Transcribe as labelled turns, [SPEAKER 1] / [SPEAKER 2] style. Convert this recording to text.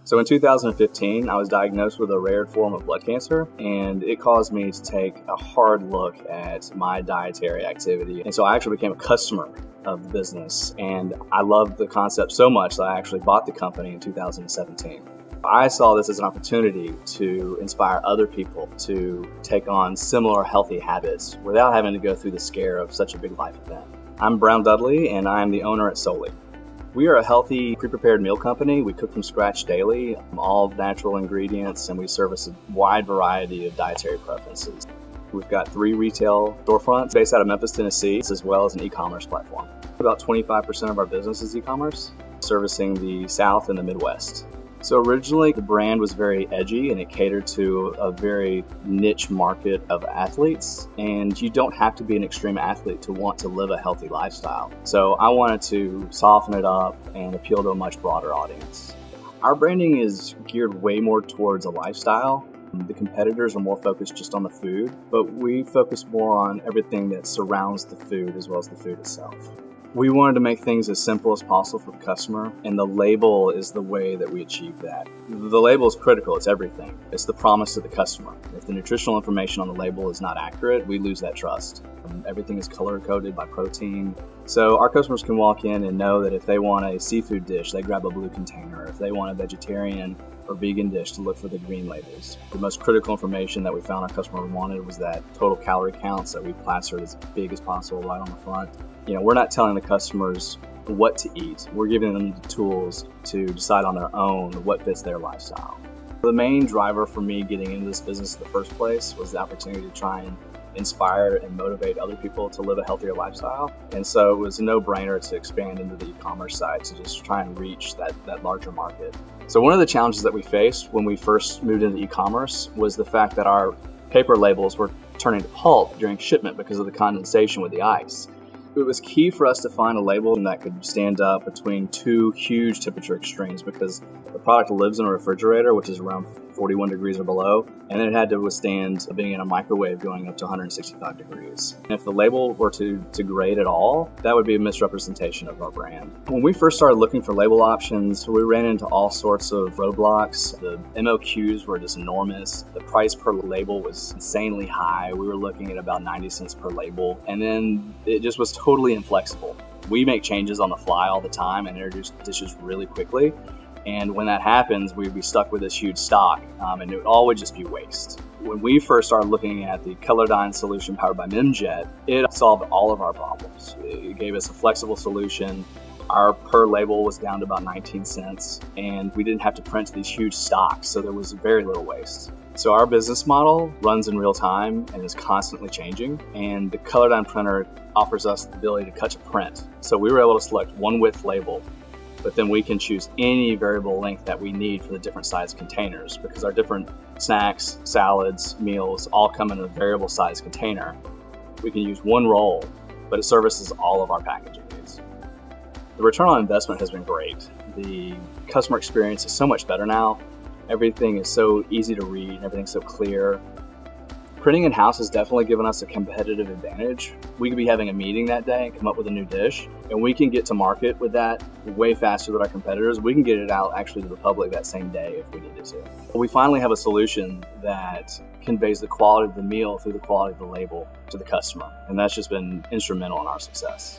[SPEAKER 1] So in 2015, I was diagnosed with a rare form of blood cancer, and it caused me to take a hard look at my dietary activity. And so I actually became a customer of the business, and I loved the concept so much that I actually bought the company in 2017. I saw this as an opportunity to inspire other people to take on similar healthy habits without having to go through the scare of such a big life event. I'm Brown Dudley, and I'm the owner at Soli. We are a healthy, pre-prepared meal company. We cook from scratch daily, all natural ingredients, and we service a wide variety of dietary preferences. We've got 3 retail storefronts based out of Memphis, Tennessee, as well as an e-commerce platform. About 25% of our business is e-commerce, servicing the South and the Midwest. So originally, the brand was very edgy and it catered to a very niche market of athletes. And you don't have to be an extreme athlete to want to live a healthy lifestyle. So I wanted to soften it up and appeal to a much broader audience. Our branding is geared way more towards a lifestyle. The competitors are more focused just on the food, but we focus more on everything that surrounds the food as well as the food itself. We wanted to make things as simple as possible for the customer, and the label is the way that we achieve that. The label is critical, it's everything. It's the promise to the customer. If the nutritional information on the label is not accurate, we lose that trust. Everything is color-coded by protein. So our customers can walk in and know that if they want a seafood dish, they grab a blue container. If they want a vegetarian or vegan dish, to look for the green labels. The most critical information that we found our customer wanted was that total calorie counts that we plastered as big as possible right on the front. We're not telling the customers what to eat. We're giving them the tools to decide on their own what fits their lifestyle. The main driver for me getting into this business in the first place was the opportunity to try and inspire and motivate other people to live a healthier lifestyle. And so it was a no-brainer to expand into the e-commerce side to just try and reach that larger market. So one of the challenges that we faced when we first moved into e-commerce was the fact that our paper labels were turning to pulp during shipment because of the condensation with the ice. It was key for us to find a label that could stand up between 2 huge temperature extremes because the product lives in a refrigerator, which is around 41 degrees or below, and then it had to withstand being in a microwave going up to 165 degrees. And if the label were to degrade at all, that would be a misrepresentation of our brand. When we first started looking for label options, we ran into all sorts of roadblocks. The MOQs were just enormous. The price per label was insanely high. We were looking at about 90 cents per label, and then it just was totally inflexible. We make changes on the fly all the time and introduce dishes really quickly. And when that happens, we'd be stuck with this huge stock, and it all would just be waste. When we first started looking at the Colordyne solution powered by Memjet, it solved all of our problems. It gave us a flexible solution. Our per label was down to about 19 cents, and we didn't have to print these huge stocks, so there was very little waste. So our business model runs in real time and is constantly changing, and the Colordyne printer offers us the ability to cut to print. So we were able to select one width label, but then we can choose any variable length that we need for the different size containers because our different snacks, salads, meals all come in a variable size container. We can use one roll, but it services all of our packaging needs. The return on investment has been great. The customer experience is so much better now. Everything is so easy to read, everything's so clear. Printing in-house has definitely given us a competitive advantage. We could be having a meeting that day and come up with a new dish, and we can get to market with that way faster than our competitors. We can get it out actually to the public that same day if we needed to. We finally have a solution that conveys the quality of the meal through the quality of the label to the customer, and that's just been instrumental in our success.